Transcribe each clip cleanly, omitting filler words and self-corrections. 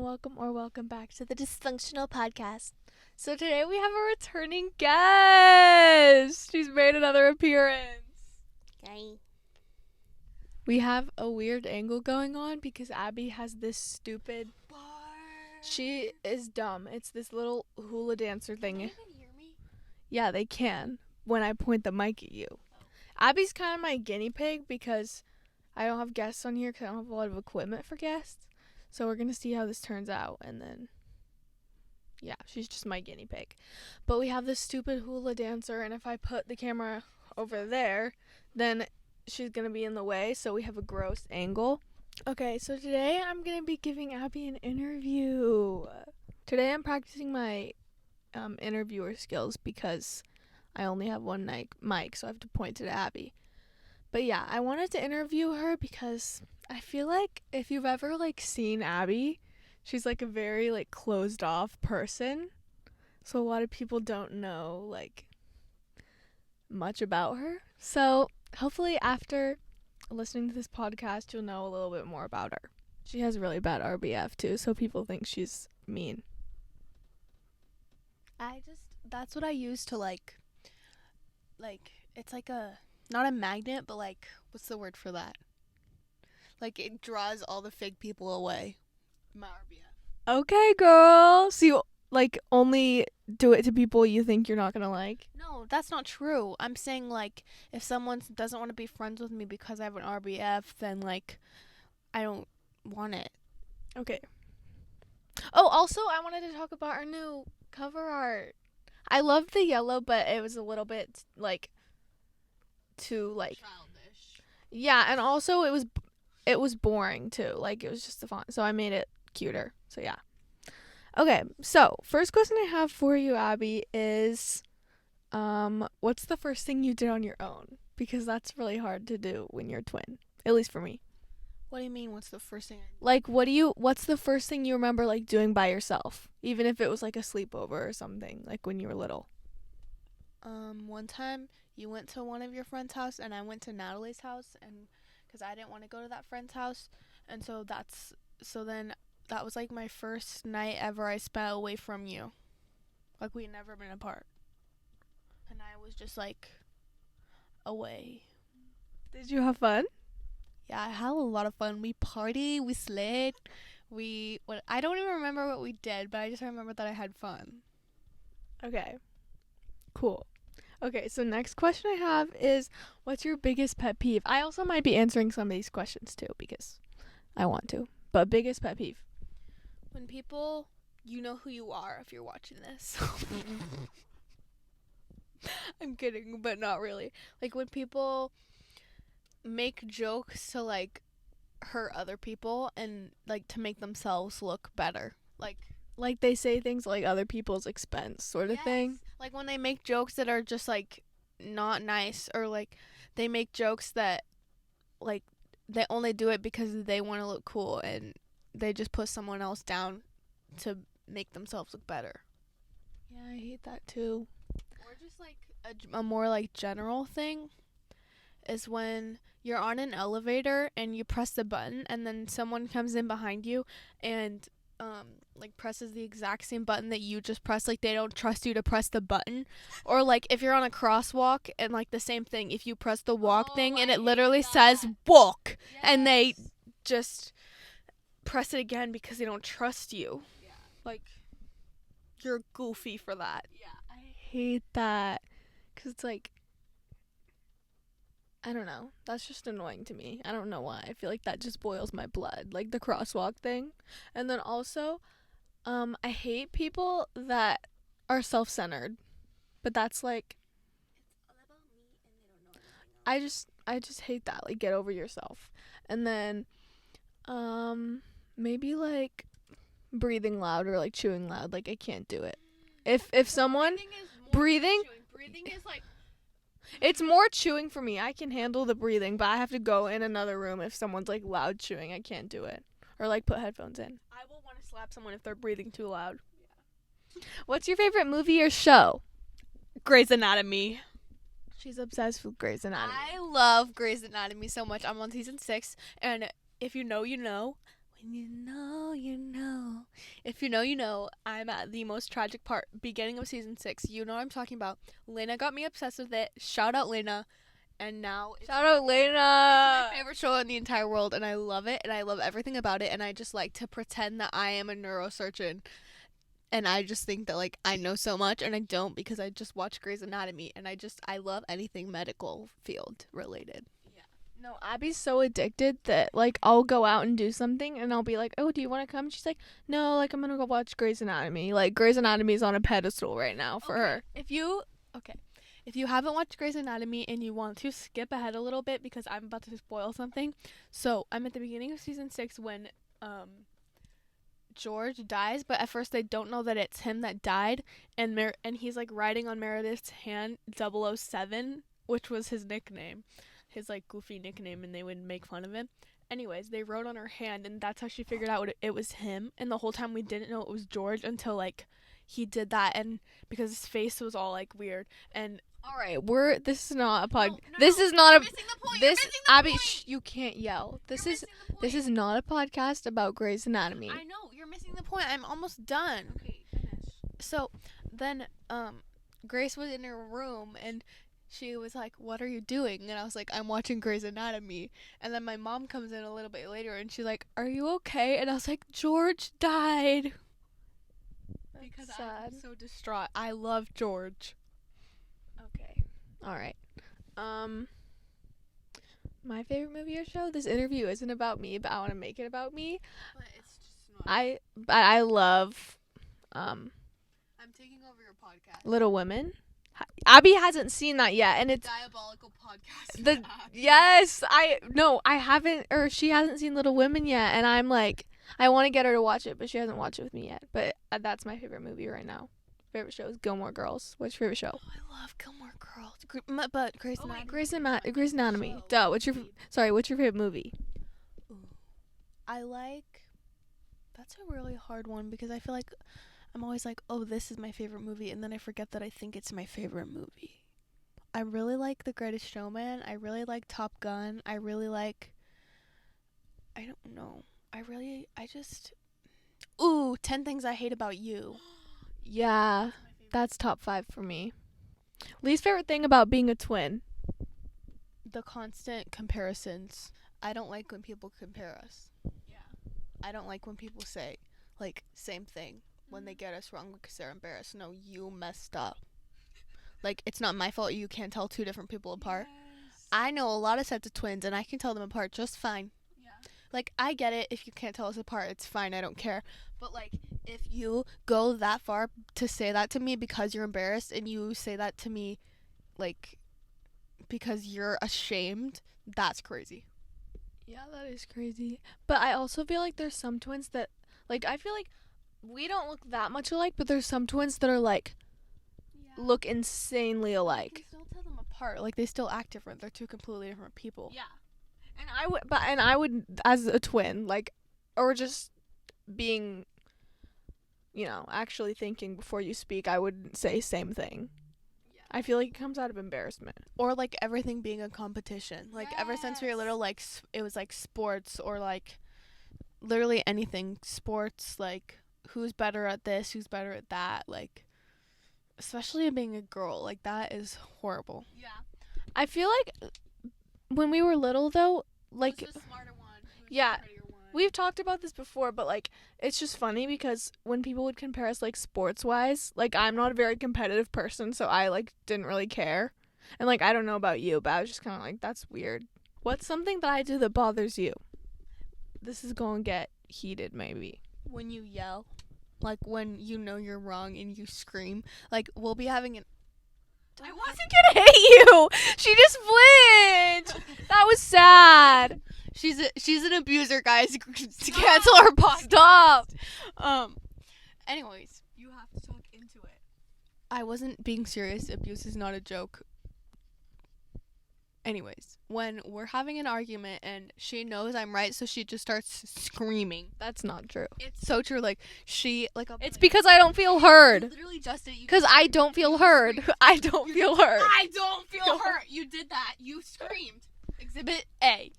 welcome back to the Dysfunctional Podcast. So today we have a returning guest. She's made another appearance. Yay. We have a weird angle going on because Abby has this stupid... She is dumb. It's this little hula dancer thing. Can they even hear me? Yeah, they can when I point the mic at you. Abby's kind of my guinea pig because I don't have guests on here because I don't have a lot of equipment for guests. So we're going to see how this turns out. And then, yeah, she's just my guinea pig. But we have this stupid hula dancer. And if I put the camera over there, then she's going to be in the way. So we have a gross angle. Okay, so today I'm going to be giving Abby an interview. Today I'm practicing my interviewer skills because I only have one mic, so I have to point it at Abby. But yeah, I wanted to interview her because I feel like if you've ever seen Abby, she's a very closed off person. So a lot of people don't know much about her. So hopefully after listening to this podcast, you'll know a little bit more about her. She has really bad RBF too, so people think she's mean. That's what I use to it's not a magnet, but what's the word for that? It draws all the fake people away. My RBF. Okay, girl. So you only do it to people you think you're not gonna like? No, that's not true. I'm saying if someone doesn't want to be friends with me because I have an RBF, then I don't want it. Okay. Oh, also I wanted to talk about our new cover art. I love the yellow, but it was a little bit too childish. Yeah, and also it was boring too. It was just the font, so I made it cuter. So yeah. Okay, so first question I have for you, Abby, is what's the first thing you did on your own? Because that's really hard to do when you're a twin. At least for me. What do you mean, what's the first thing I did? What's the first thing you remember doing by yourself? Even if it was a sleepover or something, when you were little. One time you went to one of your friend's house and I went to Natalie's house, and because I didn't want to go to that friend's house, and then that was my first night ever I spent away from you. We'd never been apart. And I was just away. Did you have fun? Yeah, I had a lot of fun. We partied, we slid, I don't even remember what we did, but I just remember that I had fun. Okay. Cool. Okay, so next question I have is, what's your biggest pet peeve? I also might be answering some of these questions too because I want to. But biggest pet peeve? When people, you know who you are if you're watching this. I'm kidding, but not really. When people make jokes to hurt other people and to make themselves look better. They say things other people's expense sort of thing. When they make jokes that are just not nice, or they make jokes that they only do it because they want to look cool and they just put someone else down to make themselves look better. Yeah, I hate that too. Or just a more general thing is when you're on an elevator and you press the button and then someone comes in behind you and presses the exact same button that you just pressed. They don't trust you to press the button. Or if you're on a crosswalk and the same thing, if you press the walk thing and it literally says walk, and they just press it again because they don't trust you. Yeah. You're goofy for that. Yeah, I hate that because it's I don't know. That's just annoying to me. I don't know why. I feel that just boils my blood. The crosswalk thing. And then also, I hate people that are self-centered. But that's It's all about me and they don't know anything else. I just hate that. Get over yourself. And then, maybe breathing loud or chewing loud. I can't do it. If someone breathing is it's more chewing for me. I can handle the breathing, but I have to go in another room if someone's loud chewing. I can't do it. Or put headphones in. I will want to slap someone if they're breathing too loud. Yeah. What's your favorite movie or show? Grey's Anatomy. She's obsessed with Grey's Anatomy. I love Grey's Anatomy so much. I'm on season 6, and if you know, you know. When you know, you know. If you know, you know. I'm at the most tragic part, beginning of season 6. You know what I'm talking about. Lena got me obsessed with it. Shout out Lena. And now Shout out it's Lena. my favorite show in the entire world, and I love it, and I love everything about it, and I just like to pretend that I am a neurosurgeon, and I just think that like I know so much, and I don't, because I just watch Grey's Anatomy, and I love anything medical field related. No, Abby's so addicted that like I'll go out and do something and I'll be like, "Oh, do you want to come?" She's like, "No, like I'm gonna go watch Grey's Anatomy." Like Grey's Anatomy is on a pedestal right now for her. If you haven't watched Grey's Anatomy and you want to skip ahead a little bit because I'm about to spoil something. So I'm at the beginning of season 6 when George dies, but at first they don't know that it's him that died, and and he's like writing on Meredith's hand 007, which was his nickname, his like goofy nickname, and they would make fun of him. Anyways, they wrote on her hand, and that's how she figured out it was him. And the whole time we didn't know it was George until like he did that, and because his face was all like weird. And All right, this is not a pod. No, this is not you're a missing the point. this You're missing the Abby. point. You can't yell. This You're is missing the point. this is not a podcast about Grey's Anatomy. I know you're missing the point. I'm almost done. Okay, finish. So then Grace was in her room and she was like, "What are you doing?" And I was like, "I'm watching Grey's Anatomy." And then my mom comes in a little bit later and she's like, "Are you okay?" And I was like, "George died." Because sad. I'm so distraught. I love George. Okay. All right. My favorite movie or show. This interview isn't about me, but I want to make it about me. But it's just not. I love I'm taking over your podcast. Little Women. Abby hasn't seen that yet, and it's Diabolical podcast. the yes. I haven't, or she hasn't seen Little Women yet, and I'm like, I want to get her to watch it, but she hasn't watched it with me yet. But that's my favorite movie right now. Favorite show is Gilmore Girls. What's your favorite show? Oh, I love Gilmore Girls. But Grey's Anatomy. Grey's Anatomy. Duh. What's your favorite movie? I like. That's a really hard one because I feel like I'm always like, oh, this is my favorite movie, and then I forget that I think it's my favorite movie. I really like The Greatest Showman. I really like Top Gun. I really like. I don't know. I just. Ooh, 10 Things I Hate About You. Yeah, that's top 5 for me. Least favorite thing about being a twin. The constant comparisons. I don't like when people compare us. Yeah. I don't like when people say, like, same thing when they get us wrong because they're embarrassed. No, you messed up. Like, it's not my fault you can't tell two different people apart. Yes. I know a lot of sets of twins, and I can tell them apart just fine. Yeah. Like, I get it. If you can't tell us apart, it's fine. I don't care. But, like, if you go that far to say that to me because you're embarrassed and you say that to me, like, because you're ashamed, that's crazy. Yeah, that is crazy. But I also feel like there's some twins that, like, I feel like we don't look that much alike, but there's some twins that are, like, look insanely You alike. can still tell them apart. Like, they still act different. They're two completely different people. Yeah. And I would, as a twin, like, or just being, you know, actually thinking before you speak, I would say same thing. Yeah. I feel like it comes out of embarrassment. Or, like, everything being a competition. Like, ever since we were little, like, it was, like, sports or, like, literally anything. Sports, like, who's better at this, who's better at that. Like, especially being a girl. Like, that is horrible. Yeah. I feel like when we were little, though, like, Who's the smarter one? Who's Yeah. the prettier one? we've talked about this before, but, like, it's just funny because when people would compare us, like, sports-wise, like, I'm not a very competitive person, so I, like, didn't really care. And, like, I don't know about you, but I was just kind of like, that's weird. What's something that I do that bothers you? This is going to get heated, maybe. When you yell. Like, when you know you're wrong and you scream. Like, we'll be having an... I wasn't going to hit you! She just flinched! That was sad! She's an abuser, guys. To cancel her podcast. Stop! Anyways. You have to talk into it. I wasn't being serious. Abuse is not a joke. Anyways, when we're having an argument and she knows I'm right, so she just starts screaming. That's not true. It's so true. Like, she, like, I'll be It's like, because I don't feel heard. Literally just it. Because I don't feel heard. I don't feel heard. I don't feel hurt. You did that. You screamed. Exhibit A.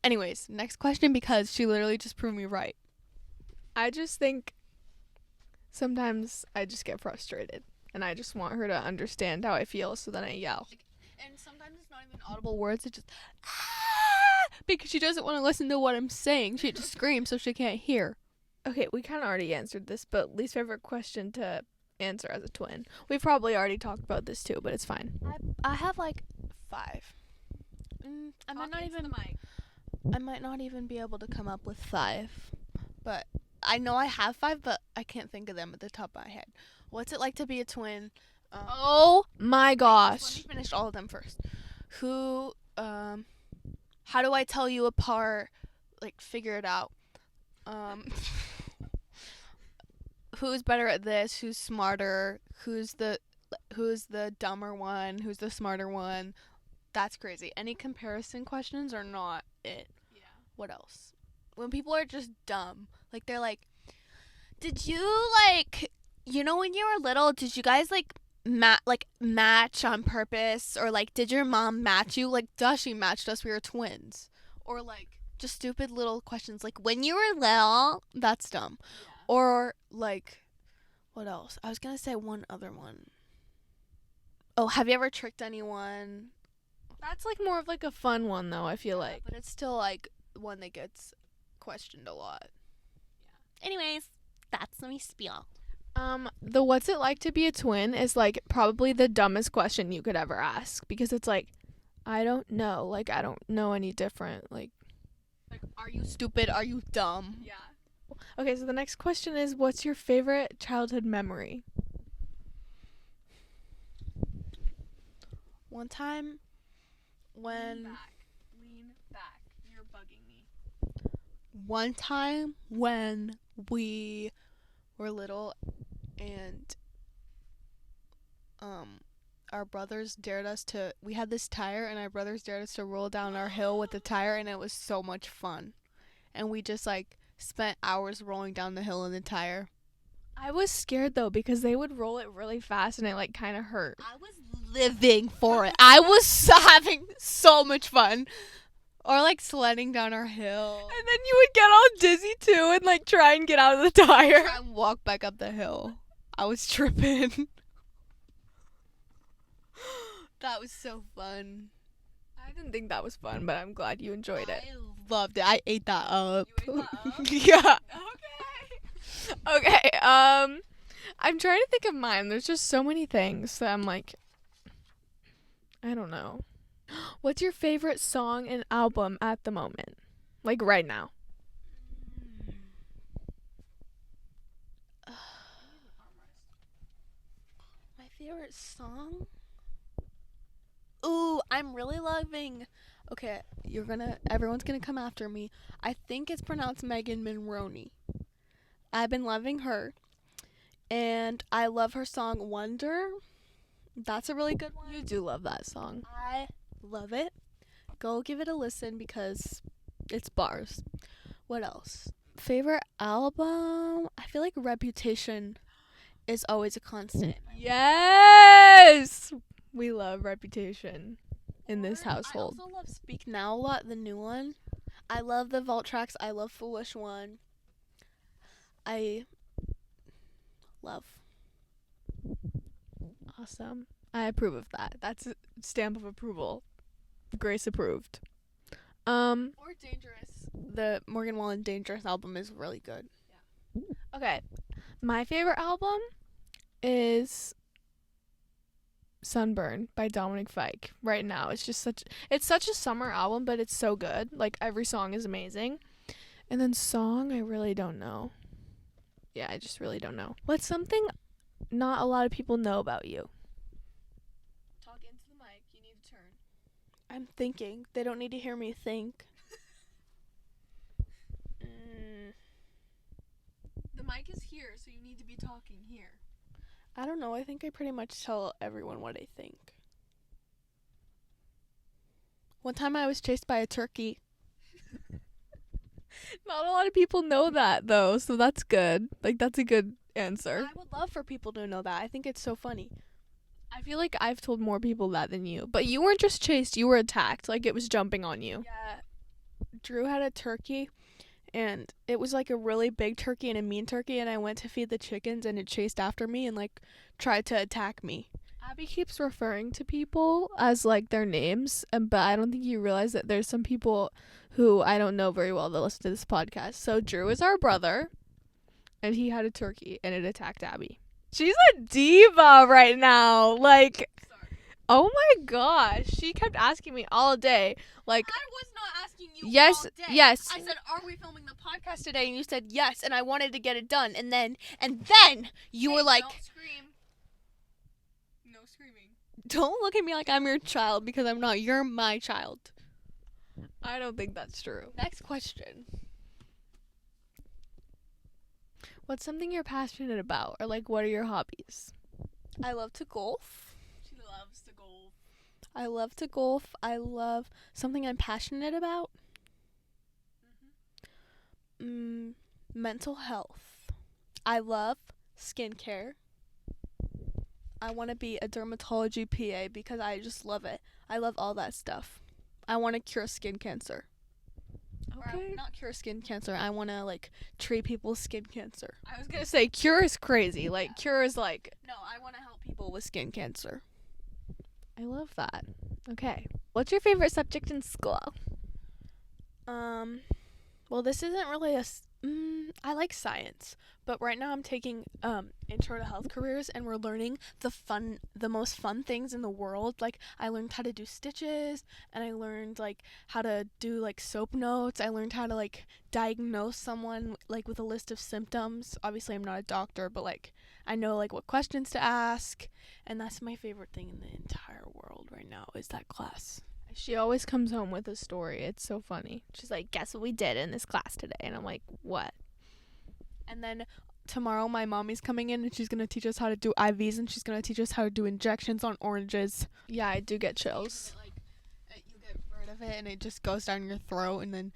Anyways, next question because she literally just proved me right. I just think Sometimes I just get frustrated and I just want her to understand how I feel, so then I yell. And sometimes it's not even audible words. It's just because she doesn't want to listen to what I'm saying. She just screams so she can't hear. Okay, we kind of already answered this, but least favorite question to answer as a twin. We've probably already talked about this too, but it's fine. I have like 5. I might Talk not into even. the mic. I might not even be able to come up with 5, but I know I have 5, but I can't think of them at the top of my head. What's it like to be a twin? Oh my Let gosh. me finish all of them first. Who? How do I tell you apart? Like figure it out. Who's better at this? Who's smarter? Who's the dumber one? Who's the smarter one? That's crazy. Any comparison questions are not it. Yeah. What else? When people are just dumb, like they're like, "Did you like, when you were little, did you guys like match on purpose, or like did your mom match you? Like, duh, she matched us. We were twins." Or like just stupid little questions like, "When you were little," that's dumb. Yeah. Or like, what else? I was gonna say one other one. Oh, have you ever tricked anyone? That's like more of like a fun one though, I feel like. But it's still like one that gets questioned a lot. Yeah. Anyways, that's my spiel. The what's it like to be a twin is like probably the dumbest question you could ever ask, because it's like, I don't know. Like, I don't know any different. Like, Are you stupid? Are you dumb? Yeah. okay, so the next question is, what's your favorite childhood memory? One time Lean when back. You're bugging me. we were little and our brothers dared us to we had this tire, and our brothers dared us to roll down our hill with the tire, and it was so much fun. And we just like spent hours rolling down the hill in the tire. I was scared though, because they would roll it really fast and it like kind of hurt. I was living for it. I was having so much fun. Or like sledding down our hill. And then you would get all dizzy too and like try and get out of the tire. Try and walk back up the hill. I was tripping. That was so fun. I didn't think that was fun, but I'm glad you enjoyed it. I loved it. I ate that up. You ate that up? Yeah. Okay. Okay, I'm trying to think of mine. There's just so many things that I'm like, I don't know. What's your favorite song and album at the moment? Like right now. My favorite song? Ooh, I'm really loving. Okay, everyone's gonna come after me. I think it's pronounced Megan Monroney. I've been loving her. And I love her song Wonder. That's a really good one. You do love that song. I love it. Go give it a listen because it's bars. What else? Favorite album? I feel like Reputation is always a constant. Yes! We love Reputation in this household. I also love Speak Now a lot, the new one. I love the vault tracks. I love Foolish One. I love. Awesome. I approve of that. That's a stamp of approval. Grace approved. Or Dangerous. The Morgan Wallen Dangerous album is really good. Okay. My favorite album is Sunburn by Dominic Fike. Right now, it's such a summer album, but it's so good. Like every song is amazing. And then song, I really don't know. Yeah, I just really don't know. What's something not a lot of people know about you? Talk into the mic. You need to turn. I'm thinking. They don't need to hear me think. The mic is here, so you need to be talking here. I don't know. I think I pretty much tell everyone what I think. One time I was chased by a turkey. Not a lot of people know that though, so that's good. Like that's a good answer. I would love for people to know that. I think it's so funny. I feel like I've told more people that than you. But you weren't just chased, you were attacked. Like it was jumping on you. Yeah. Drew had a turkey, and it was like a really big turkey and a mean turkey, and I went to feed the chickens and it chased after me and like tried to attack me. Abby keeps referring to people as like their names, but I don't think you realize that there's some people who I don't know very well that listen to this podcast. So Drew is our brother, and he had a turkey and it attacked Abby. She's a diva right now. Like, oh my gosh, she kept asking me all day. Like, I was not asking you yes, all day. yes. I said, "Are we filming the podcast today?" And you said yes, and I wanted to get it done. And then you were like, Don't scream. No screaming. "Don't look at me like I'm your child because I'm not. You're my child." I don't think that's true. Next question. What's something you're passionate about, or like, what are your hobbies? I love to golf. She loves to golf. I love to golf. I love something I'm passionate about. Mental health. I love skincare. I want to be a dermatology PA because I just love it. I love all that stuff. I want to cure skin cancer. Okay. Or not cure skin cancer. I want to like treat people's skin cancer. I was gonna say cure is crazy. Like, cure is like, No, I want to help people with skin cancer. I love that. Okay. What's your favorite subject in school? Well, this isn't really I like science, but right now I'm taking intro to health careers, and we're learning the most fun things in the world. Like, I learned how to do stitches, and I learned like how to do like soap notes. I learned how to like diagnose someone like with a list of symptoms. Obviously, I'm not a doctor, but like I know like what questions to ask, and that's my favorite thing in the entire world right now is that class. She always comes home with a story. It's so funny. She's like, guess what we did in this class today? And I'm like, what? And then tomorrow my mommy's coming in and she's going to teach us how to do IVs, and she's going to teach us how to do injections on oranges. Yeah, I do get chills. You get rid of it and it just goes down your throat, and then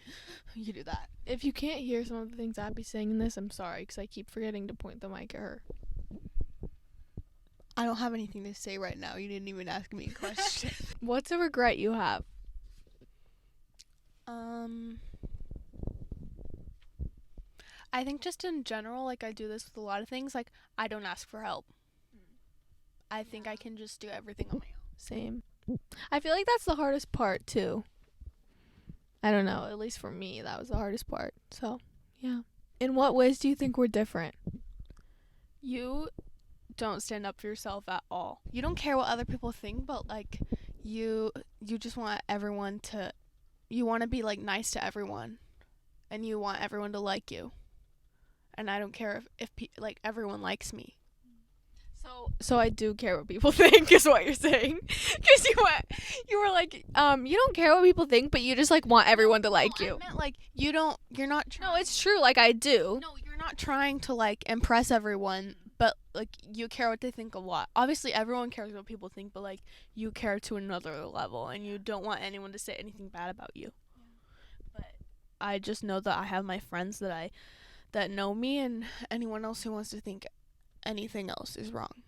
you do that. If you can't hear some of the things Abby's saying in this, I'm sorry, because I keep forgetting to point the mic at her. I don't have anything to say right now. You didn't even ask me a question. What's a regret you have? I think just in general, like I do this with a lot of things, like I don't ask for help. I think I can just do everything on my own. Same. I feel like that's the hardest part, too. I don't know. At least for me, that was the hardest part. So, yeah. In what ways do you think we're different? You don't stand up for yourself at all. You don't care what other people think, but like you just want everyone to, you want to be like nice to everyone, and you want everyone to like you. And I don't care if like everyone likes me. So I do care what people think, is what you're saying. Because you were like, you don't care what people think, but you just like want everyone to like you. I meant like you're not trying. No, it's true. Like, I do. No, you're not trying to like impress everyone, but like you care what they think a lot. Obviously, everyone cares what people think, but like you care to another level, and you don't want anyone to say anything bad about you. But I just know that I have my friends that know me, and anyone else who wants to think anything else is wrong.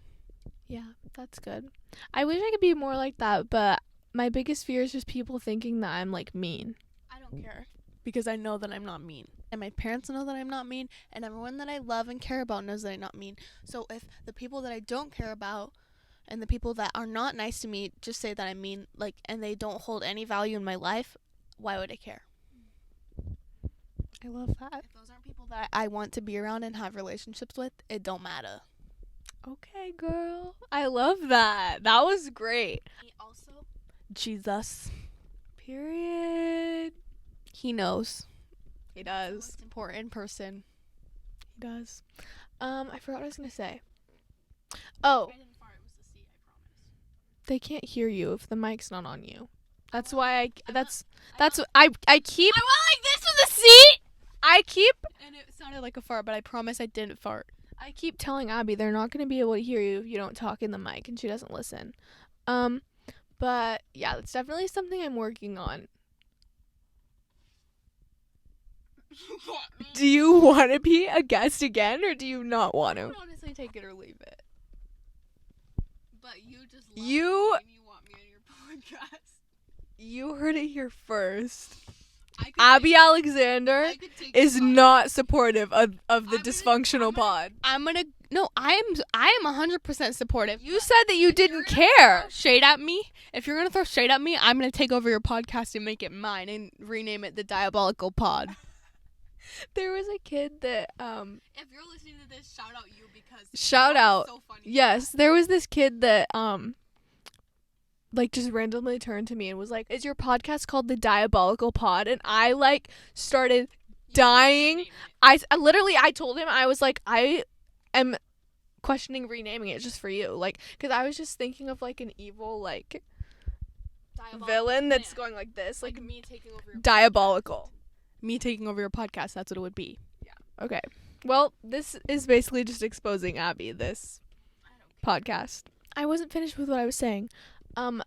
Yeah, that's good. I wish I could be more like that, but my biggest fear is just people thinking that I'm like mean. I don't care because I know that I'm not mean, and my parents know that I'm not mean, and everyone that I love and care about knows that I'm not mean. So if the people that I don't care about and the people that are not nice to me just say that I'm mean, like, and they don't hold any value in my life, why would I care? I love that. If those aren't people that I want to be around and have relationships with, it don't matter. Okay, girl. I love that. That was great. Also, Jesus. Period. He knows. He The does. most important person. He does. I forgot what I was gonna say. Oh, I didn't fart. It was the seat, I promise. they can't hear you if the mic's not on you. That's why I keep. I went like this with the seat. I keep. And it sounded like a fart, but I promise I didn't fart. I keep telling Abby they're not going to be able to hear you if you don't talk in the mic, and she doesn't listen. But yeah, that's definitely something I'm working on. Do you want to be a guest again, or do you not want I to? would honestly take it or leave it. But you just love You- me and you want me on your podcast. You heard it here first. Abby Alexander is not supportive of the I'm gonna- dysfunctional I'm gonna- pod. I am 100% supportive. You said that you didn't care. Shade at me. If you're gonna throw shade at me, I'm gonna take over your podcast and make it mine and rename it the Diabolical Pod. There was a kid that If you're listening to this, shout out you because Shout out. So funny. Yes, there was this kid that like just randomly turned to me and was like, "Is your podcast called the Diabolical Pod?" And I like started dying. I told him, I was like, I am questioning renaming it just for you, like, because I was just thinking of like an evil like villain that's going like this, like me taking over your diabolical. me taking over your podcast. That's what it would be. Okay, well, this is basically just exposing Abby, this podcast. I wasn't finished with what I was saying.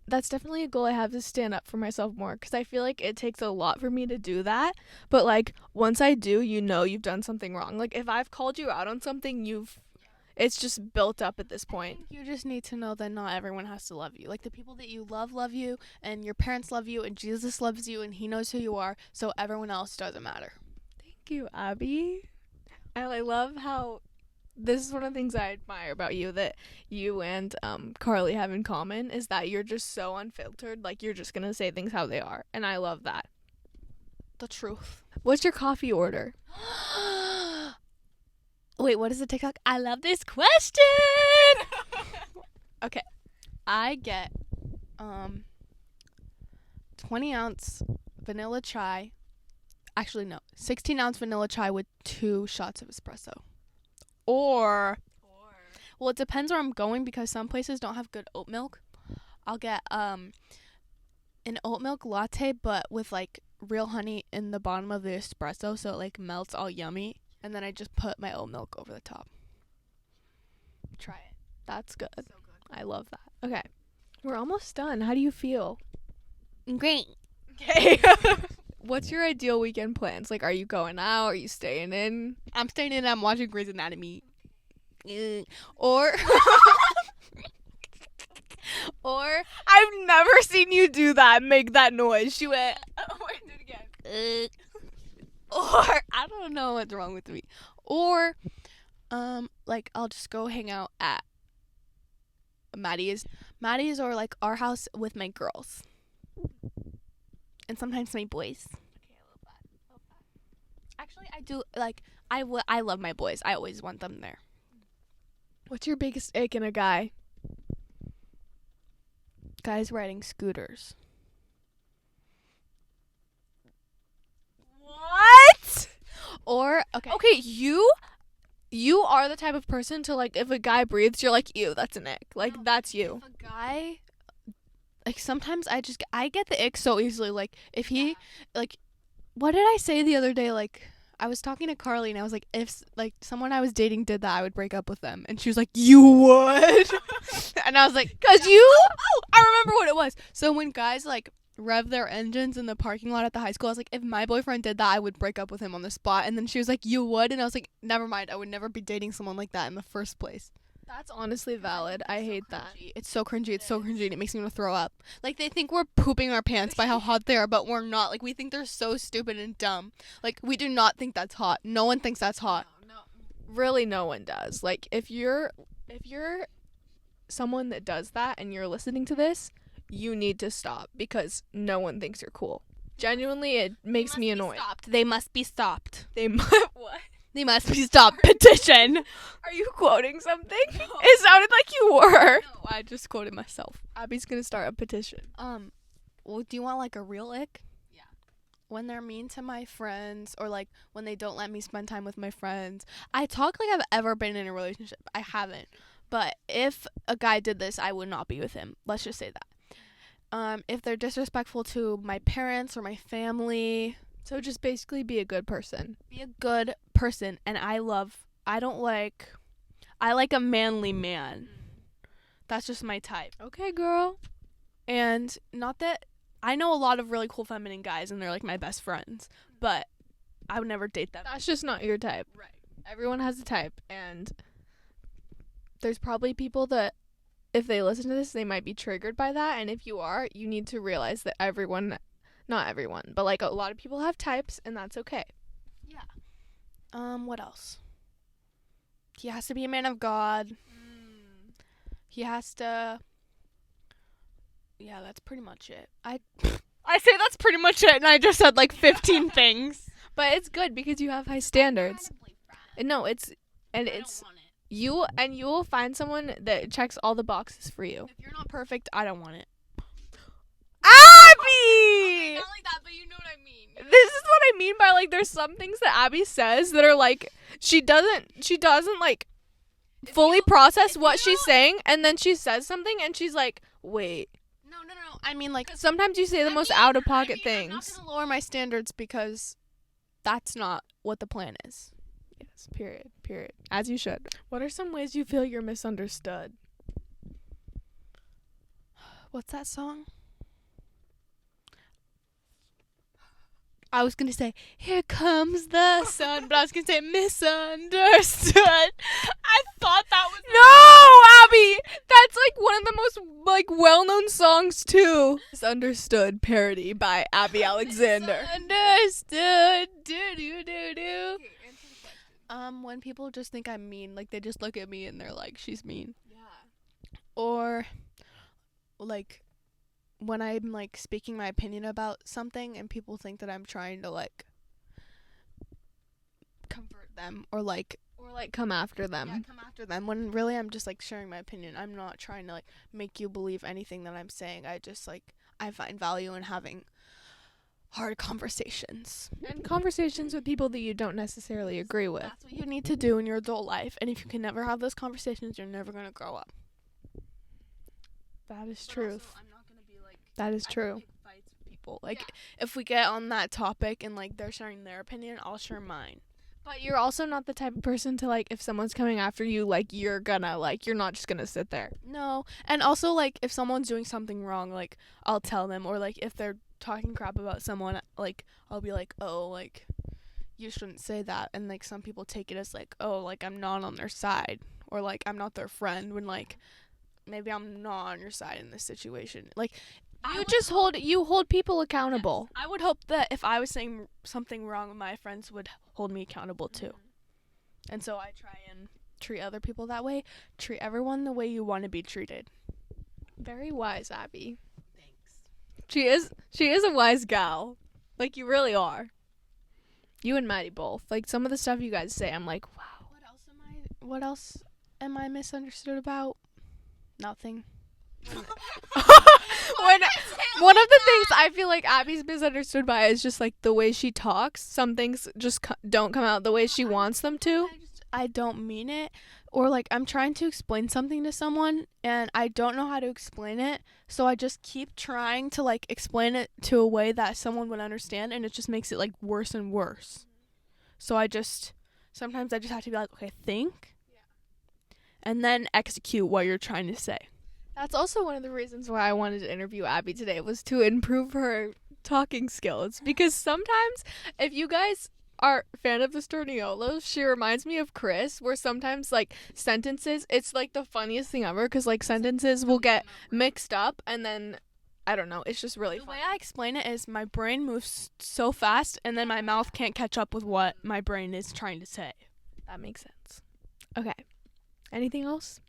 That's definitely a goal I have, to stand up for myself more, because I feel like it takes a lot for me to do that. But like once I do, you've done something wrong. Like if I've called you out on something, it's just built up at this point. You just need to know that not everyone has to love you. Like the people that you love you, and your parents love you, and Jesus loves you, and He knows who you are. So everyone else doesn't matter. Thank you, Abby. I love how this is one of the things I admire about you, that you and Carly have in common, is that you're just so unfiltered. Like you're just gonna say things how they are, and I love that. The truth. What's your coffee order? Wait, what is the TikTok? I love this question. Okay, I get 20-ounce vanilla chai. Actually, no, 16-ounce vanilla chai with 2 shots of espresso. Or well, it depends where I'm going, because some places don't have good oat milk. I'll get an oat milk latte, but with like real honey in the bottom of the espresso, so it like melts all yummy, and then I just put my oat milk over the top. Try it. That's good. So good. I love that. Okay, we're almost done. How do you feel? Great. Okay. What's your ideal weekend plans? Like, are you going out? Are you staying in? I'm staying in. I'm watching Grey's Anatomy. Or I've never seen you do that. Make that noise. She went. Wait, do it again. or I don't know what's wrong with me. Or like I'll just go hang out at Maddie's or like our house with my girls. And sometimes my boys. Okay, I love that. Actually, I do like I love my boys. I always want them there. What's your biggest ick in a guy? Guys riding scooters. What? Or okay. Okay, you are the type of person to, like, if a guy breathes, you're like, ew, that's an ick. Like, No, that's you. If a guy, like, sometimes I get the ick so easily. Like, if he, like, what did I say the other day? Like, I was talking to Carly and I was like, if, like, someone I was dating did that, I would break up with them. And she was like, you would? And I was like, Because you? oh, I remember what it was. So when guys, like, rev their engines in the parking lot at the high school, I was like, if my boyfriend did that, I would break up with him on the spot. And then she was like, you would? And I was like, never mind. I would never be dating someone like that in the first place. That's honestly valid. I hate that. It's so cringy. It's so cringy. And it makes me want to throw up. Like, they think we're pooping our pants by how hot they are, but we're not. Like, we think they're so stupid and dumb. Like, we do not think that's hot. No one thinks that's hot. No. Really, no one does. Like, if you're someone that does that and you're listening to this, you need to stop, because no one thinks you're cool. Genuinely, it makes me annoyed. They must be stopped. What? They must be stopped. Petition. Are you quoting something? No. It sounded like you were. No, I just quoted myself. Abby's gonna start a petition. Well, do you want like a real ick? Yeah. When they're mean to my friends, or like when they don't let me spend time with my friends. I talk like I've ever been in a relationship. I haven't. But if a guy did this, I would not be with him. Let's just say that. If they're disrespectful to my parents or my family. So just basically be a good person. Be a good person. And I like a manly man. That's just my type. Okay, girl. And not that I know a lot of really cool feminine guys and they're like my best friends, but I would never date them. That's just not your type. Right. Everyone has a type, and there's probably people that, if they listen to this, they might be triggered by that. And if you are, you need to realize that everyone Not everyone, but like a lot of people have types, and that's okay. What else? He has to be a man of God. He has to. Yeah, that's pretty much it. I say that's pretty much it, and I just said like 15 things. But it's good because you have high standards. No, it's you, and you will find someone that checks all the boxes for you. If you're not perfect, I don't want it. Abby! Not like that, but you know what I mean. This is what I mean by like there's some things that Abby says that are like she doesn't like fully process what she's saying, and then she says something and she's like, wait. No. I mean, like, Sometimes you say the most out of pocket I'm not things. gonna lower my standards because that's not what the plan is. Yes, period. As you should. What are some ways you feel you're misunderstood? What's that song? I was gonna say, "Here comes the sun," but I was gonna say misunderstood. I thought that was No, Abby! That's like one of the most like well-known songs too. Misunderstood parody by Abby Alexander. Understood. Do. When people just think I'm mean, like they just look at me and they're like, "She's mean." Yeah. Or like when I'm like speaking my opinion about something and people think that I'm trying to like convert them or like Come after them. come after them, when really I'm just like sharing my opinion. I'm not trying to like make you believe anything that I'm saying. I just like I find value in having hard conversations. And conversations with people that you don't necessarily agree with. That's what you need to do in your adult life. And if you can never have those conversations, you're never going to grow up. That is But truth. also, I'm not going to be like That is I true. pick fights with people. Like if we get on that topic and like they're sharing their opinion, I'll share mine. But you're also not the type of person to like if someone's coming after you, like you're gonna like you're not just gonna sit there. No. And also like if someone's doing something wrong, like I'll tell them, or like if they're talking crap about someone, like I'll be like, "Oh, like you shouldn't say that." And like some people take it as like, "Oh, like I'm not on their side," or like I'm not their friend, when like maybe I'm not on your side in this situation. Like You hold people accountable. I would hope that if I was saying something wrong, my friends would hold me accountable too. And so I try and treat other people that way. Treat everyone the way you want to be treated. Very wise, Abby. Thanks. She is a wise gal. Like you really are. You and Maddie both. Like some of the stuff you guys say, I'm like, wow. What else am I misunderstood about? Nothing. When one of the things I feel like Abby's misunderstood by is just like the way she talks. Some things just don't come out the way she wants them to. I don't mean it, or like I'm trying to explain something to someone and I don't know how to explain it, so I just keep trying to like explain it to a way that someone would understand, and it just makes it like worse and worse. So sometimes I just have to be like, okay, think, and then execute what you're trying to say. That's also one of the reasons why I wanted to interview Abby today, was to improve her talking skills. Because sometimes, if you guys are a fan of the Storniolos, she reminds me of Chris, where sometimes, like, sentences, it's, like, the funniest thing ever, because, like, sentences will get mixed up, and then, I don't know, it's just really The funny. way I explain it is my brain moves so fast, and then my mouth can't catch up with what my brain is trying to say. That makes sense. Okay. Anything else?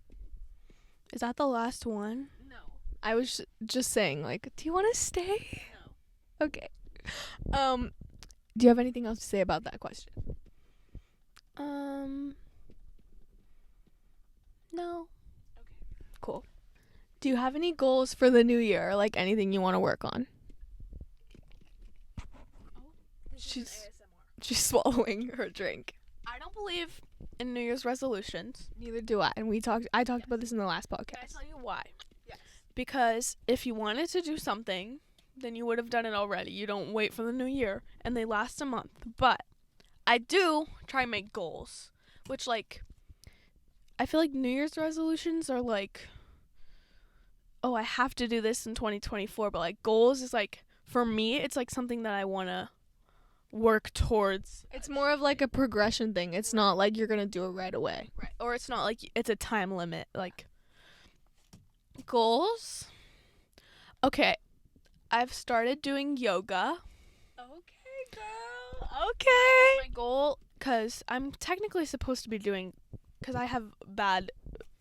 Is that the last one? No. I was just saying, like, do you want to stay? No. Okay. Do you have anything else to say about that question? No. Cool. Do you have any goals for the new year, like anything you want to work on? She's swallowing her drink. I don't believe in New Year's resolutions. Neither do I. And I talked about this in the last podcast. Can I tell you why? Yes. Because if you wanted to do something, then you would have done it already. You don't wait for the new year, and they last a month. But I do try and make goals, which, like, I feel like New Year's resolutions are like, oh, I have to do this in 2024. But, like, goals is, like, for me, it's, like, something that I want to work towards. It's more of like a progression thing. It's not like you're going to do it right away. Right. Or it's not like it's a time limit. Like, goals? Okay. I've started doing yoga. Okay, girl. Okay. My goal, because I'm technically supposed to be doing, because I have bad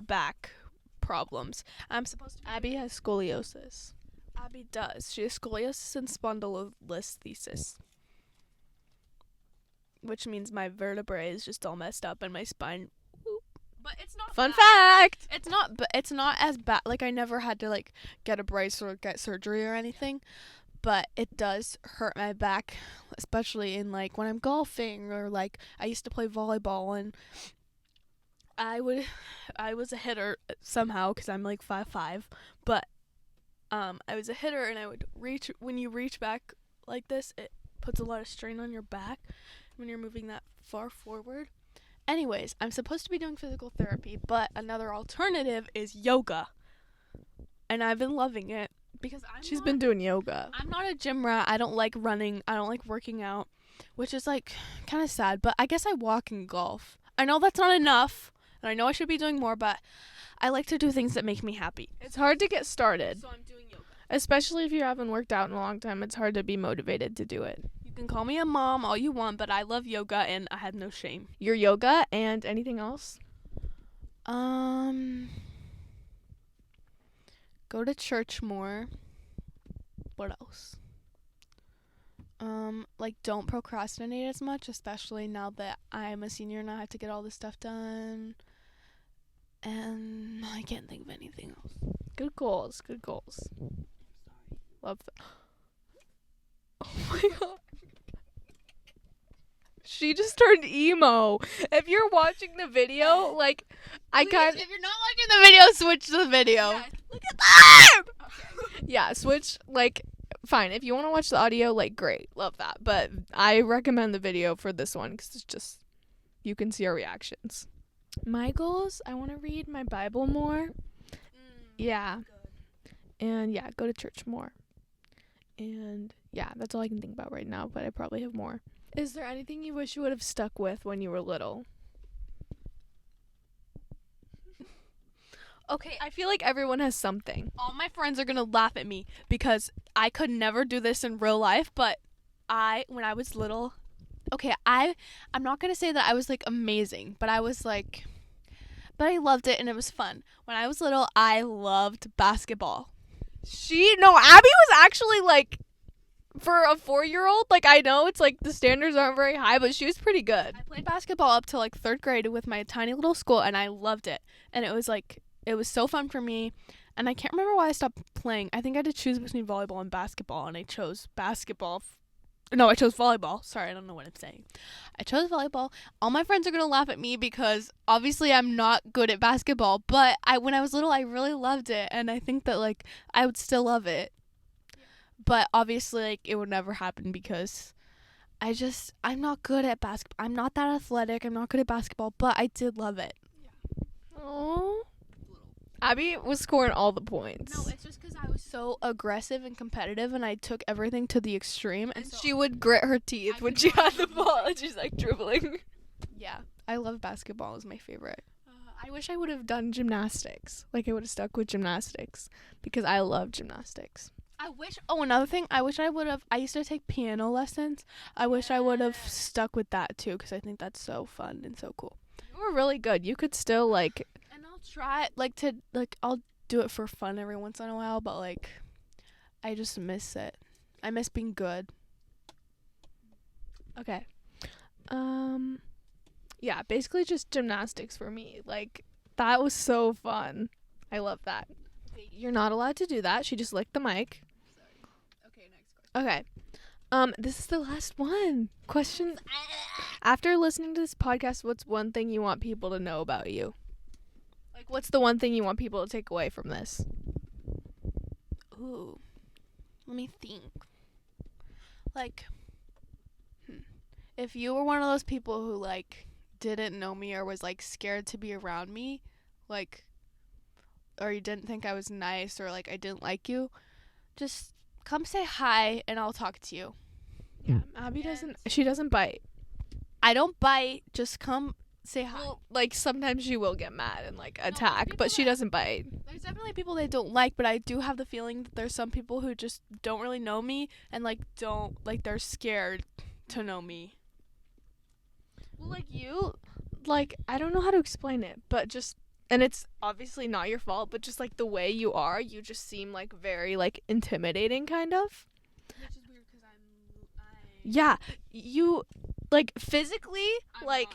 back problems. I'm supposed to be Abby has scoliosis. Abby does. She has scoliosis and spondylolisthesis, which means my vertebrae is just all messed up and my spine. But it's not Fun bad. fact. It's not, but it's not as bad. Like, I never had to like get a brace or get surgery or anything, but it does hurt my back, especially in like when I'm golfing or like I used to play volleyball and I was a hitter somehow because I'm like 5'5", but I was a hitter and I would reach when you reach back like this, it puts a lot of strain on your back when you're moving that far forward. Anyways, I'm supposed to be doing physical therapy, but another alternative is yoga. And I've been loving it because She's been doing yoga. I'm not a gym rat. I don't like running. I don't like working out, which is like kind of sad, but I guess I walk and golf. I know that's not enough, and I know I should be doing more, but I like to do things that make me happy. It's hard to get started, So I'm doing yoga. especially if you haven't worked out in a long time. It's hard to be motivated to do it. You can call me a mom all you want, but I love yoga and I have no shame. Your yoga and anything else? Go to church more. What else? Like don't procrastinate as much, especially now that I'm a senior and I have to get all this stuff done. And I can't think of anything else. Good goals. Good goals. Love that. Oh my god. She just turned emo. If you're watching the video, like, If you're not watching the video, switch the video. Yeah, look at that! Yeah, switch, like, fine. If you want to watch the audio, like, great. Love that. But I recommend the video for this one because it's just, you can see our reactions. My goals, I want to read my Bible more. Yeah. And, yeah, go to church more. And, yeah, that's all I can think about right now, but I probably have more. Is there anything you wish you would have stuck with when you were little? Okay, I feel like everyone has something. all my friends are gonna laugh at me because I could never do this in real life, but when I was little, okay, I'm not gonna say that I was like amazing, but I was like, but I loved it and it was fun. When I was little, I loved basketball. Abby was actually like, for a 4-year-old, like, I know it's like the standards aren't very high, but she was pretty good. I played basketball up to like 3rd grade with my tiny little school and I loved it. And it was so fun for me. And I can't remember why I stopped playing. I think I had to choose between volleyball and basketball and I chose basketball. No, I chose volleyball. Sorry, I don't know what I'm saying. I chose volleyball. All my friends are going to laugh at me because obviously I'm not good at basketball, but when I was little I really loved it and I think that like I would still love it. But obviously, like, it would never happen because I'm not good at basketball. I'm not that athletic. I'm not good at basketball, but I did love it. Oh, Abby was scoring all the points. No, it's just because I was so aggressive and competitive, and I took everything to the extreme. And she would grit her teeth when she had the ball and she's like dribbling. Yeah, I love basketball. It's my favorite. I wish I would have done gymnastics. Like, I would have stuck with gymnastics because I love gymnastics. Another thing, I used to take piano lessons. I wish I would have stuck with that too because I think that's so fun and so cool. You were really good. You could still, like... And I'll try, I'll do it for fun every once in a while, but, like, I just miss it. I miss being good. Okay. Yeah, basically just gymnastics for me. Like, that was so fun. I love that. You're not allowed to do that. She just licked the mic. Okay, next question. Okay. This is the last one. Question. After listening to this podcast, what's one thing you want people to know about you? Like, what's the one thing you want people to take away from this? Ooh. Let me think. Like, if you were one of those people who, like, didn't know me or was, like, scared to be around me, like, or you didn't think I was nice or, like, I didn't like you, just come say hi and I'll talk to you. Yeah, Abby doesn't bite. I don't bite. Just come say hi. Well, like sometimes she will get mad and like there's attack, people but she that- doesn't bite. There's definitely people they don't like, but I do have the feeling that there's some people who just don't really know me and like don't like they're scared to know me. Well, like you, like I don't know how to explain it, but just and it's obviously not your fault, but just like the way you are, you just seem like very like intimidating kind of. Which is weird because Yeah, you like physically like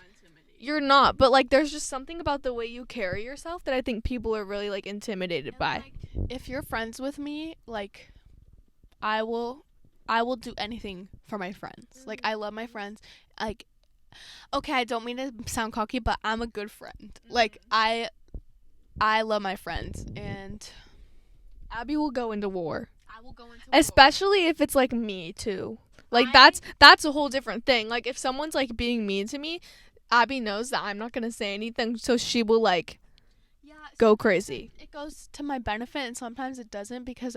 you're not, but like there's just something about the way you carry yourself that I think people are really like intimidated by. Like, if you're friends with me, like I will do anything for my friends. Like I love my friends. Like okay, I don't mean to sound cocky, but I'm a good friend. Like I love my friends and Abby will go into war, I will go into especially if it's like me too. Like that's a whole different thing. Like if someone's like being mean to me, Abby knows that I'm not gonna say anything, so she will like go crazy. It goes to my benefit and sometimes it doesn't because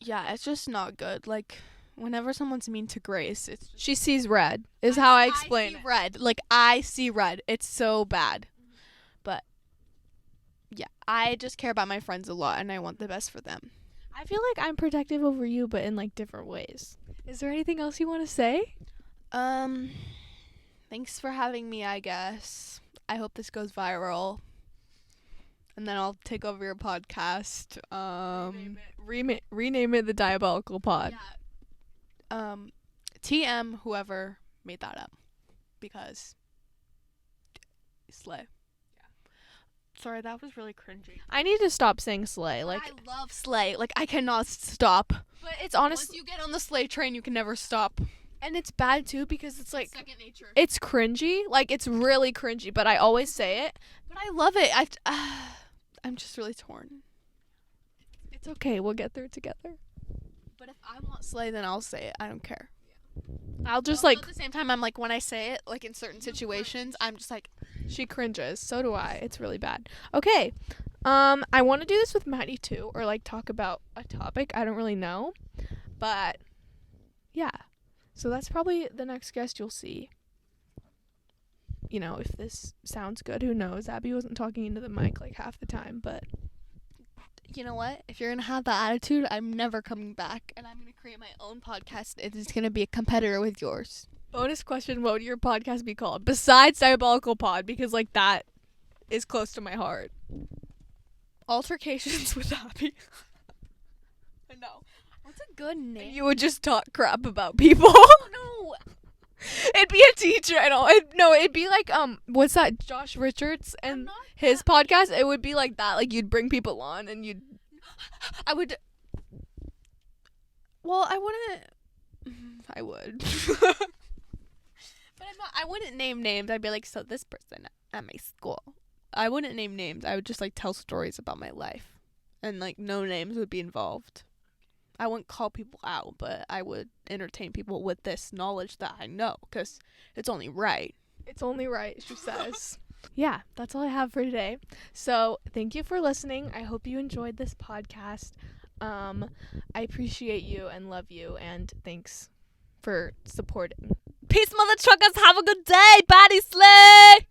yeah, it's just not good. Like whenever someone's mean to Grace, it's just, She sees red, is how I explain see it. red. Like I see red. It's so bad. But yeah, I just care about my friends a lot and I want the best for them. I feel like I'm protective over you, but in like different ways. Is there anything else you want to say? Thanks for having me, I guess. I hope this goes viral. And then I'll take over your podcast. Rename it the Diabolical Pod. Yeah. TM whoever made that up. Because slay. Sorry, that was really cringy. I need to stop saying slay. Like Like, I love slay. Like I cannot stop. but it's Once honestly, you get on the slay train, you can never stop. and it's bad too because it's like Second nature. it's cringy. Like it's really cringy, but I always say it. But I love it. I'm just really torn. It's okay. We'll get through it together. But if I want slay, then I'll say it. I don't care. I'll just Also, like at the same time, I'm like when I say it, like in certain situations, I'm just like, she cringes. So do I. It's really bad. Okay. I want to do this with Maddie too, or like talk about a topic. I don't really know, but yeah. So that's probably the next guest you'll see. You know, if this sounds good, who knows? Abby wasn't talking into the mic like half the time, but you know what? If you're gonna have that attitude, I'm never coming back, and I'm gonna create my own podcast. It's gonna be a competitor with yours. bonus question: what would your podcast be called besides Diabolical Pod? Because like that is close to my heart. Altercations with Abby. No. What's a good name? You would just talk crap about people. No. It'd be a teacher. I don't. No, it'd be like what's that? Josh Richards I'm and not his podcast. It would be like that. Like you'd bring people on and you'd. I would. Well, I wouldn't. I would. But I'm not. I wouldn't name names. I'd be like, so this person at my school. I wouldn't name names. I would just like tell stories about my life, and like no names would be involved. I wouldn't call people out, but I would entertain people with this knowledge that I know, because it's only right. It's only right, she says. Yeah, that's all I have for today. So thank you for listening. I hope you enjoyed this podcast. I appreciate you and love you, and thanks for supporting. Peace, mother truckers. Have a good day. Body slay.